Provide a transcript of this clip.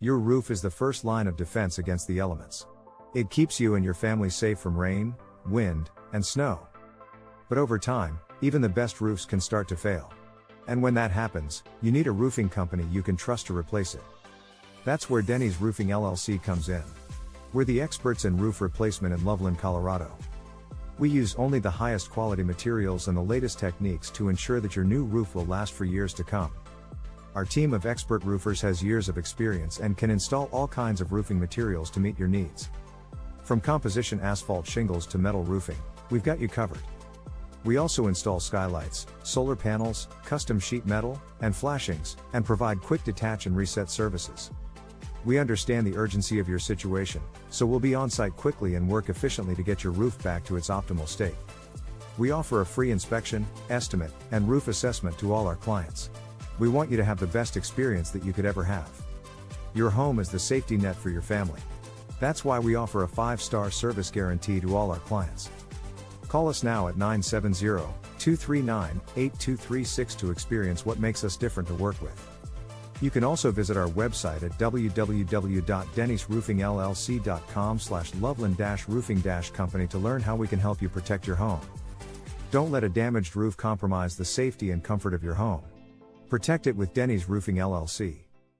Your roof is the first line of defense against the elements. It keeps you and your family safe from rain, wind, and snow. But over time, even the best roofs can start to fail. And when that happens, you need a roofing company you can trust to replace it. That's where Denny's Roofing LLC comes in. We're the experts in roof replacement in Loveland, Colorado. We use only the highest quality materials and the latest techniques to ensure that your new roof will last for years to come. Our team of expert roofers has years of experience and can install all kinds of roofing materials to meet your needs. From composition asphalt shingles to metal roofing, we've got you covered. We also install skylights, solar panels, custom sheet metal, and flashings, and provide quick detach and reset services. We understand the urgency of your situation, so we'll be on site quickly and work efficiently to get your roof back to its optimal state. We offer a free inspection, estimate, and roof assessment to all our clients. We want you to have the best experience that you could ever have. Your home is the safety net for your family. That's why we offer a 5-star service guarantee to all our clients. Call us now at 970-239-8236 to experience what makes us different to work with. You can also visit our website at www.dennysroofingllc.com/loveland-roofing-company to learn how we can help you protect your home. Don't let a damaged roof compromise the safety and comfort of your home. Protect it with Denny's Roofing LLC.